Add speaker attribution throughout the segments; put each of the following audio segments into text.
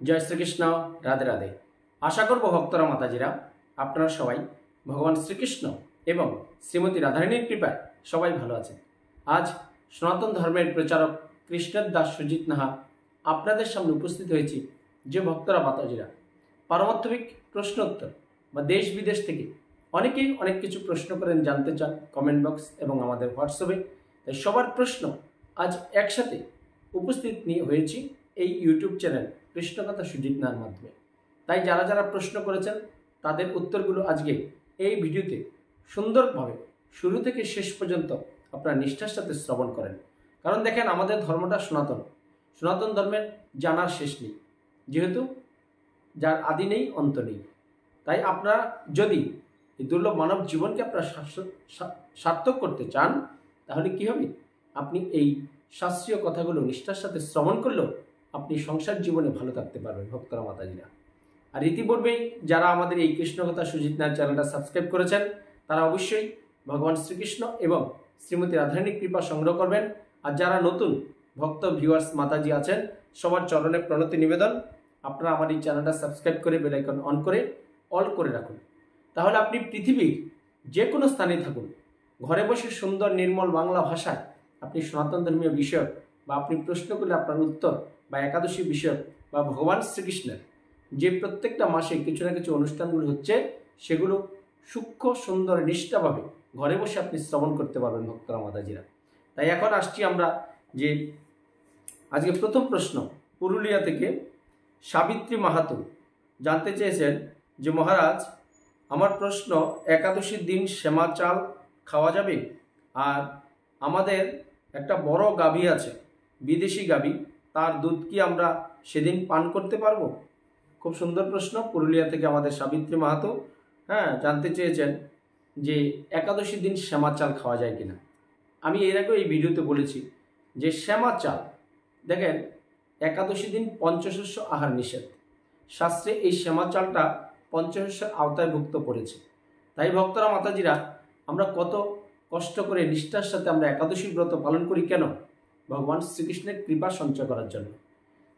Speaker 1: জয় শ্রীকৃষ্ণ। রাধে রাধে। আশা করব ভক্তরা মাতাজিরা আপনারা সবাই ভগবান শ্রীকৃষ্ণ এবং শ্রীমতী রাধারানীর কৃপায় সবাই ভালো আছেন। আজ সনাতন ধর্মের প্রচারক কৃষ্ণের দাস সুজিত নাহা আপনাদের সামনে উপস্থিত হয়েছি। যে ভক্তরা মাতাজিরা পারমার্থিক প্রশ্নোত্তর বা দেশ বিদেশ থেকে অনেকেই অনেক কিছু প্রশ্ন করেন, জানতে চান কমেন্ট বক্স এবং আমাদের হোয়াটসঅ্যাপে। তাই সবার প্রশ্ন আজ একসাথে উপস্থিত নিয়ে হয়েছি এই ইউটিউব চ্যানেল কৃষ্ণকথা সুজিত নাহার মাধ্যমে। তাই যারা যারা প্রশ্ন করেছেন তাদের উত্তরগুলো আজকে এই ভিডিওতে সুন্দরভাবে শুরু থেকে শেষ পর্যন্ত আপনারা নিষ্ঠার সাথে শ্রবণ করেন। কারণ দেখেন, আমাদের ধর্মটা সনাতন ধর্মের জানার শেষ নেই, যেহেতু যার আদি নেই অন্ত নেই। তাই আপনারা যদি এই দুর্লভ মানব জীবনকে আপনারা সার্থক করতে চান, তাহলে কি হবে? আপনি এই শাস্ত্রীয় কথাগুলো নিষ্ঠার সাথে শ্রবণ করলেও আপনি সংসার জীবনে ভালো থাকতে পারবেন ভক্তরা মাতাজিরা। আর ইতিপূর্বেই যারা আমাদের এই কৃষ্ণকথা সুজিত নাহার চ্যানেলটা সাবস্ক্রাইব করেছেন, তারা অবশ্যই ভগবান শ্রীকৃষ্ণ এবং শ্রীমতী রাধারানীর কৃপা সংগ্রহ করবেন। আর যারা নতুন ভক্ত ভিউয়ার্স মাতাজি আছেন, সবার চরণে প্রণতি নিবেদন, আপনারা আমার এই চ্যানেলটা সাবস্ক্রাইব করে বেল আইকন অন করে অল করে রাখুন। তাহলে আপনি পৃথিবীর যে কোনো স্থানে থাকুন, ঘরে বসে সুন্দর নির্মল বাংলা ভাষায় আপনি সনাতন ধর্মীয় বিষয় বা আপনি প্রশ্ন করলে আপনার উত্তর বা একাদশী বিষয় বা ভগবান শ্রীকৃষ্ণের যে প্রত্যেকটা মাসে কিছু না কিছু অনুষ্ঠানগুলো হচ্ছে, সেগুলো সূক্ষ্ম সুন্দর নিষ্ঠাভাবে ঘরে বসে আপনি শ্রবণ করতে পারবেন ভক্তরা মাতাজিরা। তাই এখন আসছি আমরা যে আজকে প্রথম প্রশ্ন পুরুলিয়া থেকে সাবিত্রী মাহাতো জানতে চেয়েছেন যে মহারাজ, আমার প্রশ্ন, একাদশীর দিন শ্যামা চাল খাওয়া যাবে? আর আমাদের একটা বড় গাভী আছে, বিদেশি গাভী, তার দুধ কি আমরা সেদিন পান করতে পারবো? খুব সুন্দর প্রশ্ন। পুরুলিয়া থেকে আমাদের সাবিত্রী মাহাতো জানতে চেয়েছেন যে একাদশীর দিন শ্যামা চাল খাওয়া যায় কিনা। আমি এর আগেও এই ভিডিওতে বলেছি যে শ্যামা চাল, দেখেন, একাদশী দিন পঞ্চশস্য আহার নিষেধ, শাস্ত্রে এই শ্যামা চালটা পঞ্চশস্যের আওতায়ভুক্ত পড়েছে। তাই ভক্তরা মাতাজিরা, আমরা কত কষ্ট করে নিষ্ঠার সাথে আমরা একাদশী ব্রত পালন করি কেন? ভগবান শ্রীকৃষ্ণের কৃপা সঞ্চয় করার জন্য।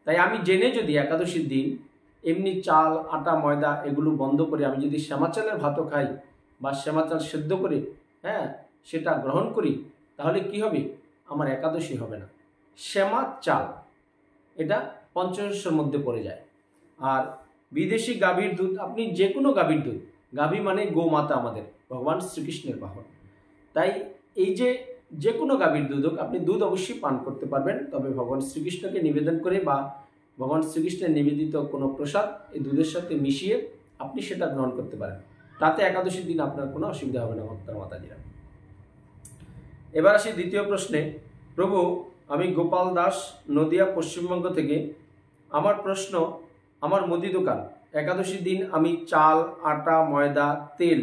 Speaker 1: তাই আমি জেনে যদি একাদশীর দিন এমনি চাল, আটা, ময়দা এগুলো বন্ধ করে আমি যদি শ্যামা চালের ভাতও খাই বা শ্যামা চাল সেদ্ধ করে সেটা গ্রহণ করি, তাহলে কি হবে? আমার একাদশী হবে না। শ্যামা চাল এটা পঞ্চশস্যের মধ্যে পড়ে যায়। আর বিদেশি গাভীর দুধ, আপনি যে কোনো গাভীর দুধ, গাভী মানে গোমাতা, আমাদের ভগবান শ্রীকৃষ্ণের বাহন। তাই এই যে কোনো গাভীর দুধ হোক, আপনি দুধ অবশ্যই পান করতে পারবেন, তবে ভগবান শ্রীকৃষ্ণকে নিবেদন করে বা ভগবান শ্রীকৃষ্ণের নিবেদিত কোনো প্রসাদ এই দুধের সাথে মিশিয়ে আপনি সেটা গ্রহণ করতে পারেন। তাতে একাদশীর দিন আপনার কোনো অসুবিধা হবে না ভক্তরা মাতাজিরা। এবার আসি দ্বিতীয় প্রশ্নে। প্রভু, আমি গোপাল দাস, নদিয়া, পশ্চিমবঙ্গ থেকে। আমার প্রশ্ন, আমার মুদি দোকান, একাদশীর দিন আমি চাল, আটা, ময়দা, তেল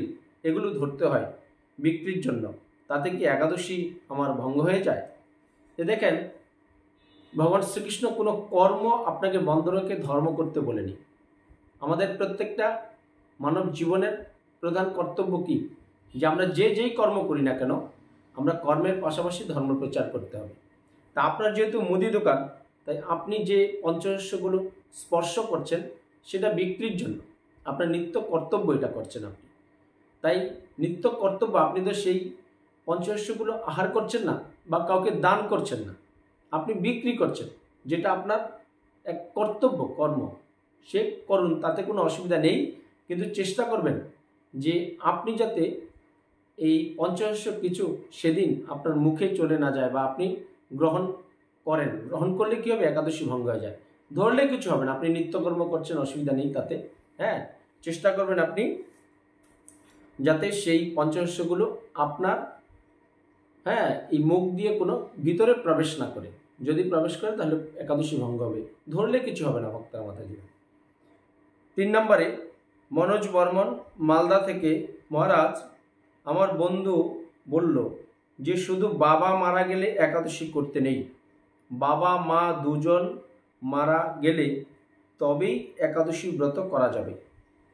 Speaker 1: এগুলো ধরতে হয় বিক্রির জন্য, তাতে কি একাদশী আমার ভঙ্গ হয়ে যায়? দেখেন, ভগবান শ্রীকৃষ্ণ কোনো কর্ম আপনাকে বন্ধ রেখে ধর্ম করতে বলেনি। আমাদের প্রত্যেকটা মানব জীবনের প্রধান কর্তব্য কি? যে আমরা যেই কর্ম করি না কেন, আমরা কর্মের পাশাপাশি ধর্ম প্রচার করতে হবে। তা আপনার যেহেতু মুদি দোকান, তাই আপনি যে পঞ্চশস্যগুলো স্পর্শ করছেন সেটা বিক্রির জন্য, আপনার নিত্য কর্তব্য এটা করছেন আপনি। তাই নিত্য কর্তব্য, আপনি তো সেই পঞ্চশস্যগুলো আহার করছেন না বা কাউকে দান করছেন না, আপনি বিক্রি করছেন, যেটা আপনার এক কর্তব্য, কর্ম, সে করুন, তাতে কোনো অসুবিধা নেই। কিন্তু চেষ্টা করবেন যে আপনি যাতে এই পঞ্চশস্য কিছু সেদিন আপনার মুখে চলে না যায় বা আপনি গ্রহণ করেন। গ্রহণ করলে কী হবে? একাদশী ভঙ্গ হয়ে যায়। ধরলে কিছু হবে না, আপনি নিত্যকর্ম করছেন, অসুবিধা নেই তাতে। চেষ্টা করবেন আপনি যাতে সেই পঞ্চশস্যগুলো আপনার এই মুখ দিয়ে কোনো ভিতরে প্রবেশ না করে। যদি প্রবেশ করে তাহলে একাদশী ভঙ্গ হবে, ধরলে কিছু হবে না ভক্তরা মাতাজি। 3 নম্বরে মনোজ বর্মন, মালদা থেকে। মহারাজ, আমার বন্ধু বলল যে শুধু বাবা মারা গেলে একাদশী করতে নেই, বাবা মা দুজন মারা গেলে তবেই একাদশী ব্রত করা যাবে।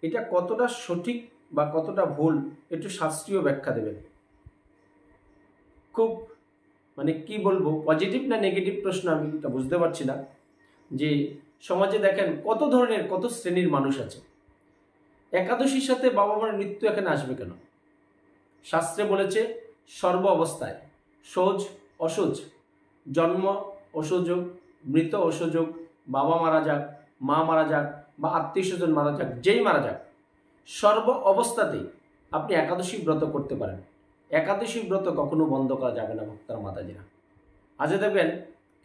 Speaker 1: এটা কতটা সঠিক বা কতটা ভুল, একটু শাস্ত্রীয় ব্যাখ্যা দেবেন। খুব কি বলবো, পজিটিভ না নেগেটিভ প্রশ্ন আমি এটা বুঝতে পারছি না। যে সমাজে দেখেন কত ধরনের কত শ্রেণীর মানুষ আছে। একাদশীর সাথে বাবা মার মৃত্যু এখানে আসবে কেন? শাস্ত্রে বলেছে সর্ব অবস্থায় সোজ অসোজ, জন্ম অসুযোগ, মৃত অসুযোগ, বাবা মারা যাক, মা মারা যাক বা আত্মীয় স্বজন মারা যাক, যেই মারা যাক, সর্ব অবস্থাতেই আপনি একাদশী ব্রত করতে পারেন। একাদশী ব্রত কখনো বন্ধ করা যাবে না ভক্তরা মাতাজিরা। আজ দেখবেন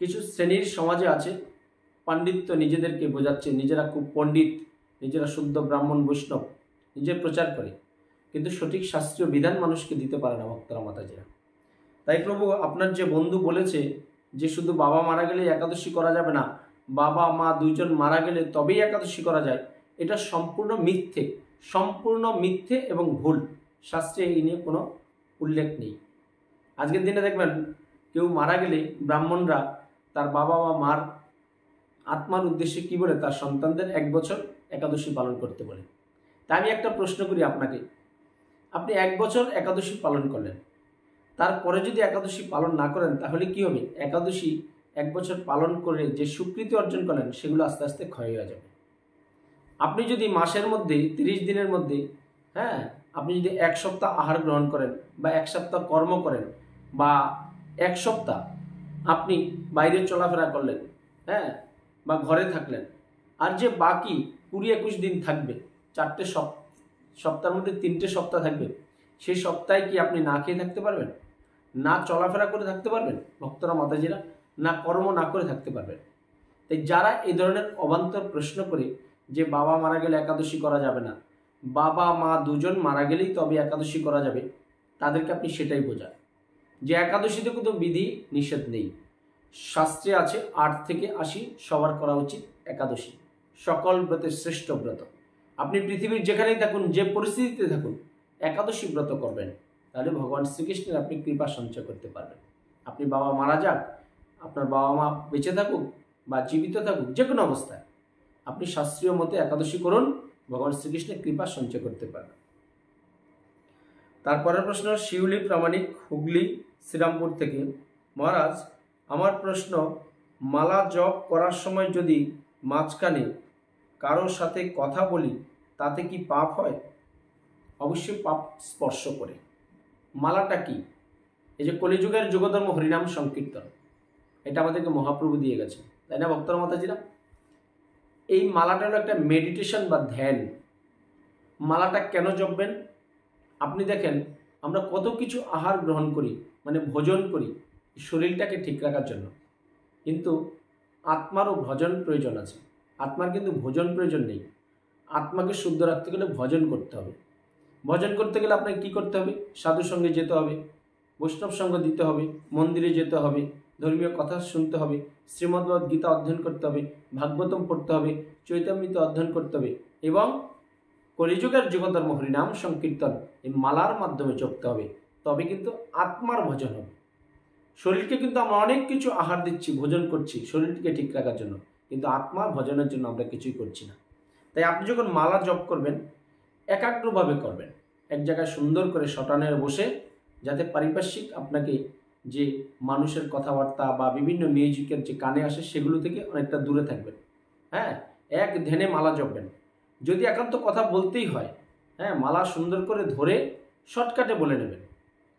Speaker 1: কিছু শ্রেণীর সমাজে আছে, পাণ্ডিত্য নিজেদেরকে বোঝাচ্ছে, নিজেরা খুব পণ্ডিত, নিজেরা শুদ্ধ ব্রাহ্মণ বৈষ্ণব নিজের প্রচার করে, কিন্তু সঠিক শাস্ত্রীয় বিধান মানুষকে দিতে পারে না ভক্তরা মাতাজিরা। তাই প্রভু আপনার যে বন্ধু বলেছে যে শুধু বাবা মারা গেলে একাদশী করা যাবে না, বাবা মা দুইজন মারা গেলে তবেই একাদশী করা যায়, এটা সম্পূর্ণ মিথ্যে, সম্পূর্ণ মিথ্যে এবং ভুল। শাস্ত্রে এই নিয়ে কোনো উল্লেখ নেই। আজকের দিনে দেখবেন কেউ মারা গেলে ব্রাহ্মণরা তার বাবা বা মার আত্মার উদ্দেশ্যে কি বলে, তার সন্তানদের 1 বছর একাদশী পালন করতে বলে। তাই আমি একটা প্রশ্ন করি আপনাকে, আপনি 1 বছর একাদশী পালন করলেন, তারপরে যদি একাদশী পালন না করেন তাহলে কি হবে? একাদশী 1 বছর পালন করে যে স্বীকৃতি অর্জন করেন সেগুলো আস্তে আস্তে ক্ষয় হয়ে যাবে। আপনি যদি মাসের মধ্যে 30 দিনের মধ্যে আপনি যদি 1 সপ্তাহ আহার গ্রহণ করেন বা 1 সপ্তাহ কর্ম করেন বা 1 সপ্তাহ আপনি বাইরে চলাফেরা করলেন, বা ঘরে থাকলেন, আর যে বাকি 20-21 দিন থাকবে, 4টে সপ্তাহের মধ্যে 3টে সপ্তাহ থাকবে, সেই সপ্তাহে কি আপনি না খেয়ে থাকতে পারবেন? না চলাফেরা করে থাকতে পারবেন ভক্তরা মাতাজিরা? না কর্ম না করে থাকতে পারবেন? তাই যারা এই ধরনের অবান্তর প্রশ্ন করে যে বাবা মারা গেলে একাদশী করা যাবে না, বাবা মা দুজন মারা গেলেই তবে একাদশী করা যাবে, তাদেরকে আপনি সেটাই বোঝান যে একাদশীতে কোনো বিধি নিষেধ নেই। শাস্ত্রে আছে 8 থেকে 80 সবার করা উচিত একাদশী, সকল ব্রতের শ্রেষ্ঠ ব্রত। আপনি পৃথিবীর যেখানেই থাকুন, যে পরিস্থিতিতে থাকুন, একাদশী ব্রত করবেন, তাহলে ভগবান শ্রীকৃষ্ণের আপনি কৃপা সঞ্চয় করতে পারবেন। আপনি বাবা মারা যাক, আপনার বাবা মা বেঁচে থাকুক বা জীবিত থাকুক, যে কোনো অবস্থায় আপনি শাস্ত্রীয় মতে একাদশী করুন, ভগবান শ্রীকৃষ্ণের কৃপা সঞ্চয় করতে পারবেন। তারপরের প্রশ্ন শিউলি প্রামাণিক, হুগলি শ্রীরামপুর থেকে। মহারাজ, আমার প্রশ্ন, মালা জপ করার সময় যদি মাঝখানে কারোর সাথে কথা বলি তাতে কি পাপ হয়? অবশ্যই পাপ স্পর্শ করে। মালাটা কি? এই যে কলিযুগের যুগধর্ম হরিনাম সংকীর্তন, এটা আমাদেরকে মহাপ্রভু দিয়ে গেছে, তাই না ভক্তরা মাতাজিরা? এই মালাটা হলো একটা মেডিটেশন বা ধ্যান। মালাটা কেন জপবেন? আপনি দেখেন আমরা কত কিছু আহার গ্রহণ করি, মানে ভোজন করি শরীরটাকে ঠিক রাখার জন্য, কিন্তু আত্মারও ভজন প্রয়োজন আছে। আত্মার কিন্তু ভোজন প্রয়োজন নেই। আত্মাকে শুদ্ধ রাখতে গেলে ভজন করতে হবে। ভজন করতে গেলে আপনাকে কী করতে হবে? সাধুর সঙ্গে যেতে হবে, বৈষ্ণব সঙ্গ দিতে হবে, মন্দিরে যেতে হবে, ধর্মীয় কথা শুনতে হবে, শ্রীমদ্ভগবদ্ গীতা অধ্যয়ন করতে হবে, ভাগবতম পড়তে হবে, চৈতামৃত অধ্যয়ন করতে হবে, এবং কলিযুগের যুগধর্ম হরিনাম সংকীর্তন এই মালার মাধ্যমে জপতে হবে। তবে কিন্তু আত্মার ভজন হবে। শরীরকে কিন্তু আমরা অনেক কিছু আহার দিচ্ছি, ভোজন করছি শরীরকে ঠিক রাখার জন্য, কিন্তু আত্মার ভজনের জন্য আমরা কিছুই করছি না। তাই আপনি যখন মালা জপ করবেন, একাগ্রভাবে করবেন, এক জায়গায় সুন্দর করে শটানে বসে, যাতে পারিপার্শ্বিক আপনাকে যে মানুষের কথাবার্তা বা বিভিন্ন মিউজিকের যে কানে আসে সেগুলো থেকে অনেকটা দূরে থাকবেন। এক ধ্যানে মালা জপবেন। যদি একান্ত কথা বলতেই হয়, মালা সুন্দর করে ধরে শর্টকাটে বলে নেবেন,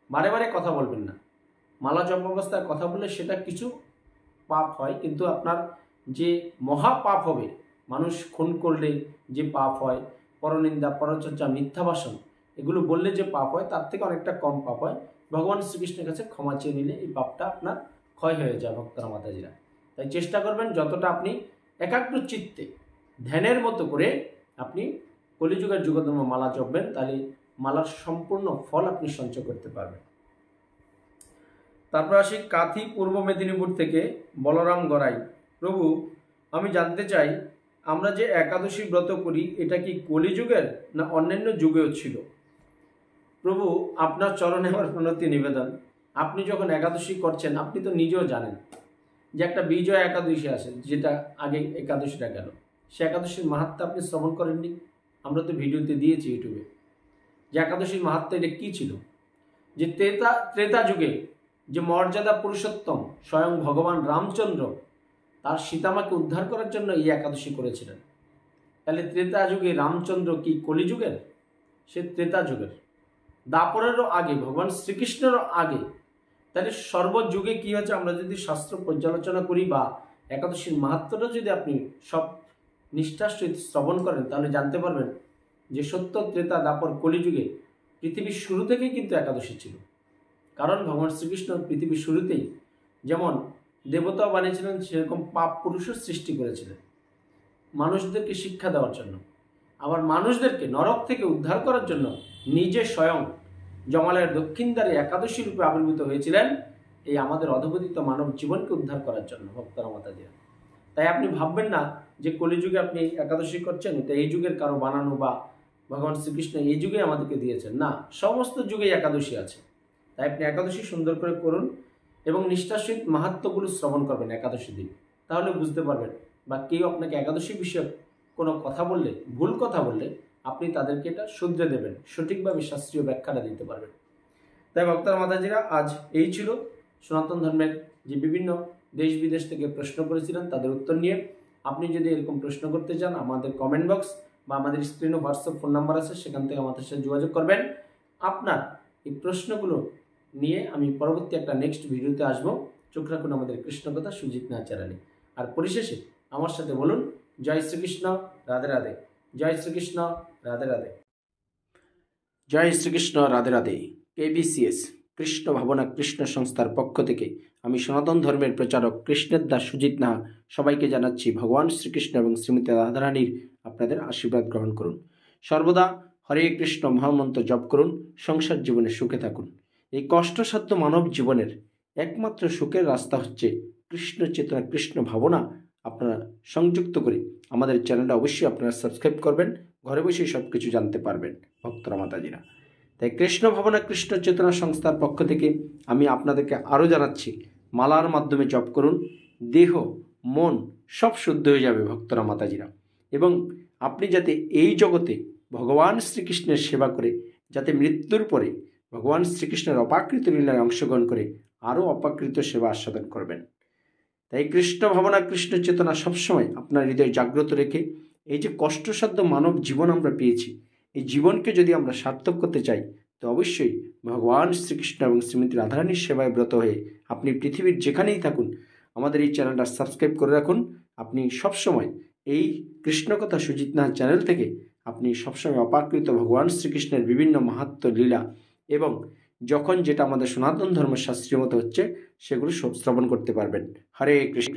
Speaker 1: বারে বারে কথা বলবেন না। মালা জপ অবস্থায় কথা বললে সেটা কিছু পাপ হয়, কিন্তু আপনার যে মহা পাপ হবে, মানুষ খুন করলে যে পাপ হয়, পরনিন্দা, পরচর্চা, মিথ্যা ভাষণ, এগুলো বললে যে পাপ হয় তার থেকে অনেকটা কম পাপ হয়। ভগবান শ্রীকৃষ্ণের কাছে ক্ষমা চেয়ে নিলে এই পাপটা আপনার ক্ষয় হয়ে যায় ভক্তরা মাতাজিরা। তাই চেষ্টা করবেন যতটা আপনি একাগ্র চিত্তে ধ্যানের মতো করে আপনি কলিযুগের যুগধর্ম মালা জপবেন, তাহলে মালার সম্পূর্ণ ফল আপনি সঞ্চয় করতে পারবেন। তারপর আসি কাথি পূর্ব মেদিনীপুর থেকে বলরাম গড়াই। প্রভু, আমি জানতে চাই, আমরা যে একাদশী ব্রত করি এটা কি কলিযুগের না অন্যান্য যুগেও ছিল? প্রভু, আপনার চরণে আমার প্রণতি নিবেদন। আপনি যখন একাদশী করছেন আপনি তো নিজেও জানেন যে একটা বিজয়া একাদশী আছে, যেটা আগে একাদশীটা গেল, সে একাদশীর মাহাত্ম্য আপনি শ্রবণ করেননি? আমরা তো ভিডিওতে দিয়েছি ইউটিউবে যে একাদশীর মাহাত্ম্য এটা কী ছিল। যে ত্রেতা যুগে যে মর্যাদা পুরুষোত্তম স্বয়ং ভগবান রামচন্দ্র তার সীতামাকে উদ্ধার করার জন্য এই একাদশী করেছিলেন। তাহলে ত্রেতা যুগে রামচন্দ্র কি কলিযুগের? সে ত্রেতা যুগের, দাপরেরও আগে, ভগবান শ্রীকৃষ্ণেরও আগে। তাহলে সর্বযুগে কি হচ্ছে, আমরা যদি শাস্ত্র পর্যালোচনা করি বা একাদশীর মাহাত্ম্যটা যদি আপনি সব নিষ্ঠার সহিত শ্রবণ করেন, তাহলে জানতে পারবেন যে সত্য, ত্রেতা, দাপর, কলিযুগে পৃথিবীর শুরু থেকেই কিন্তু একাদশী ছিল। কারণ ভগবান শ্রীকৃষ্ণ পৃথিবীর শুরুতেই যেমন দেবতা বানিয়েছিলেন, সেরকম পাপ পুরুষও সৃষ্টি করেছিলেন মানুষদেরকে শিক্ষা দেওয়ার জন্য। আবার মানুষদেরকে নরক থেকে উদ্ধার করার জন্য নিজে স্বয়ং জমালয়ের দক্ষিণ দ্বারে একাদশী রূপে আবির্ভূত হয়েছিলেন, এই আমাদের অধপতিত মানব জীবনকে উদ্ধার করার জন্য ভক্তরা মাতাজিরা। তাই আপনি ভাববেন না যে কলিযুগে আপনি একাদশী করছেন এটা এই যুগের কারো বানানো বা ভগবান শ্রীকৃষ্ণ এই যুগে আমাদেরকে দিয়েছেন। না, সমস্ত যুগেই একাদশী আছে। তাই আপনি একাদশী সুন্দর করে করুন এবং নিষ্ঠার সহিত মাহাত্ম্যগুলো শ্রবণ করবেন একাদশী দিন। তাহলে বুঝতে পারবেন, বা কেউ আপনাকে একাদশী বিষয়ক কোনো কথা বললে, ভুল কথা বললে, আপনি তাদেরকে এটা শুধরে দেবেন, সঠিকভাবে শাস্ত্রীয় ব্যাখ্যাটা দিতে পারবেন। তাই ভক্তরা মাতাজিরা, আজ এই ছিল সনাতন ধর্মের যে বিভিন্ন দেশ বিদেশ থেকে প্রশ্ন করেছিলেন তাদের উত্তর নিয়ে। আপনি যদি এরকম প্রশ্ন করতে চান, আমাদের কমেন্ট বক্স বা আমাদের স্ক্রিনে হোয়াটসঅ্যাপ ফোন নাম্বার আছে, সেখান থেকে আমাদের সাথে যোগাযোগ করবেন। আপনার এই প্রশ্নগুলো নিয়ে আমি পরবর্তী একটা নেক্সট ভিডিওতে আসবো। চোখ রাখুন আমাদের কৃষ্ণকথা সুজিত নাথ চ্যানেলে। আর পরিশেষে আমার সাথে বলুন, জয় শ্রীকৃষ্ণ, রাধে রাধে। জয় শ্রীকৃষ্ণ, রাধে রাধে। জয় শ্রীকৃষ্ণ, রাধে রাধে। KBCS কৃষ্ণ ভাবনা কৃষ্ণ সংস্থার পক্ষ থেকে আমি সনাতন ধর্মের প্রচারক কৃষ্ণের দাস সুজিত নাহা সবাইকে জানাচ্ছি ভগবান শ্রীকৃষ্ণ এবং শ্রীমতী রাধারানীর আপনাদের আশীর্বাদ গ্রহণ করুন। সর্বদা হরে কৃষ্ণ মহামন্ত্র জপ করুন, সংসার জীবনে সুখে থাকুন। এই কষ্টসাধ্য মানব জীবনের একমাত্র সুখের রাস্তা হচ্ছে কৃষ্ণ চেতনা, কৃষ্ণ ভাবনা আপনারা সংযুক্ত করে আমাদের চ্যানেলটা অবশ্যই আপনারা সাবস্ক্রাইব করবেন। ঘরে বসেই সব কিছু জানতে পারবেন ভক্তরা মাতাজিরা। তাই কৃষ্ণ ভাবনা কৃষ্ণ চেতনা সংস্থার পক্ষ থেকে আমি আপনাদেরকে আরও জানাচ্ছি, মালার মাধ্যমে জপ করুন, দেহ মন সব শুদ্ধ হয়ে যাবে ভক্তরা মাতাজিরা। এবং আপনি যাতে এই জগতে ভগবান শ্রীকৃষ্ণের সেবা করে, যাতে মৃত্যুর পরে ভগবান শ্রীকৃষ্ণের অপাকৃত লীলায় অংশগ্রহণ করে আরও অপাকৃত সেবা আস্বাদন করবেন। তাই কৃষ্ণ ভাবনা কৃষ্ণ চেতনা সবসময় আপনার হৃদয় জাগ্রত রেখে, এই যে কষ্টসাধ্য মানব জীবন আমরা পেয়েছি, এই জীবনকে যদি আমরা সার্থক করতে চাই, তো অবশ্যই ভগবান শ্রীকৃষ্ণ এবং শ্রীমতী রাধারানীর সেবায় ব্রত হয়ে আপনি পৃথিবীর যেখানেই থাকুন আমাদের এই চ্যানেলটা সাবস্ক্রাইব করে রাখুন। আপনি সবসময় এই কৃষ্ণকথা সুজিত নাথ চ্যানেল থেকে আপনি সবসময় অপাকৃত ভগবান শ্রীকৃষ্ণের বিভিন্ন মাহাত্ম্য লীলা এবং যখন যেটা আমাদের সনাতন ধর্মের শাস্ত্রীয় মতো হচ্ছে সেগুলো শ্রবণ করতে পারবেন। হরে কৃষ্ণ।